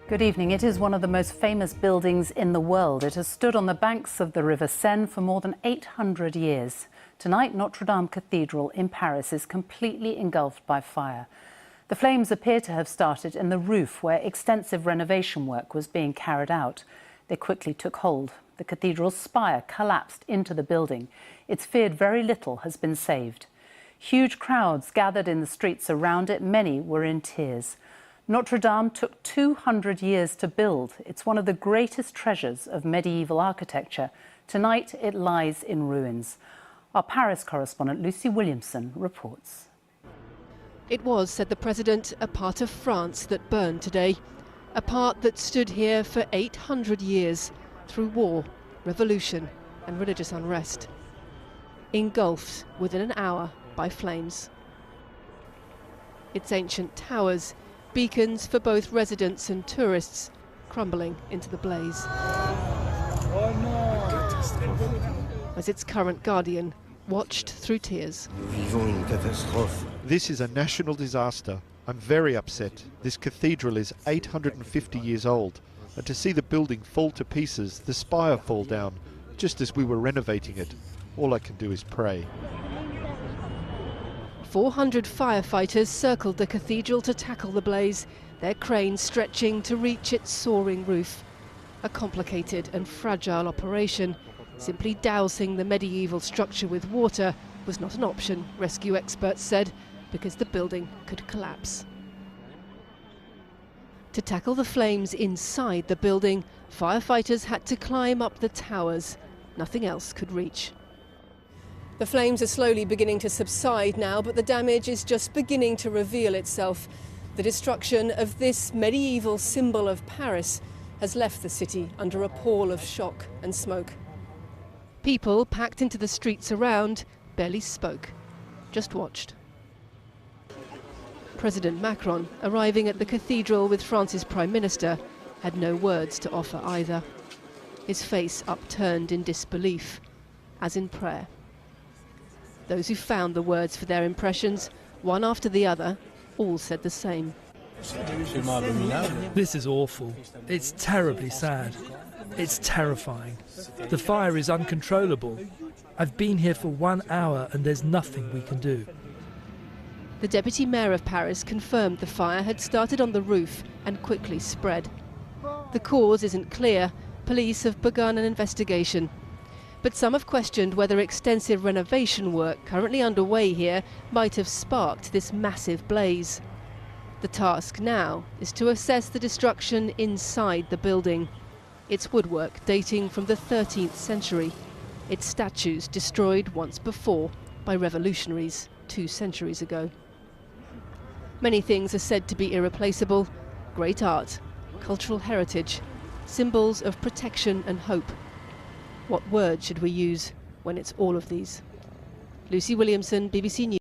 Good evening. It is one of the most famous buildings in the world. It has stood on the banks of the River Seine for more than 800 years. Tonight, Notre Dame Cathedral in Paris is completely engulfed by fire. The flames appear to have started in the roof where extensive renovation work was being carried out. They quickly took hold. The cathedral's spire collapsed into the building. It's feared very little has been saved. Huge crowds gathered in the streets around it. Many were in tears. Notre Dame took 200 years to build. It's one of the greatest treasures of medieval architecture. Tonight, it lies in ruins. Our Paris correspondent Lucy Williamson reports. It was, said the president, a part of France that burned today. A part that stood here for 800 years through war, revolution and religious unrest. Engulfed within an hour by flames. Its ancient towers, beacons for both residents and tourists, crumbling into the blaze. As its current guardian watched through tears. This is a national disaster. I'm very upset. This cathedral is 850 years old, and to see the building fall to pieces, the spire fall down, just as we were renovating it, all I can do is pray. 400 firefighters circled the cathedral to tackle the blaze, their cranes stretching to reach its soaring roof. A complicated and fragile operation. Simply dousing the medieval structure with water was not an option, rescue experts said, because the building could collapse. To tackle the flames inside the building, firefighters had to climb up the towers. Nothing else could reach. The flames are slowly beginning to subside now, but the damage is just beginning to reveal itself. The destruction of this medieval symbol of Paris has left the city under a pall of shock and smoke. People packed into the streets around barely spoke, just watched. President Macron, arriving at the cathedral with France's Prime Minister, had no words to offer either. His face upturned in disbelief, as in prayer. Those who found the words for their impressions, one after the other, all said the same. This is awful. It's terribly sad. It's terrifying. The fire is uncontrollable. I've been here for 1 hour and there's nothing we can do. The deputy mayor of Paris confirmed the fire had started on the roof and quickly spread. The cause isn't clear. Police have begun an investigation. But some have questioned whether extensive renovation work currently underway here might have sparked this massive blaze. The task now is to assess the destruction inside the building. Its woodwork dating from the 13th century. Its statues destroyed once before by revolutionaries 2 centuries ago. Many things are said to be irreplaceable. Great art, cultural heritage, symbols of protection and hope. What word should we use when it's all of these? Lucy Williamson, BBC News.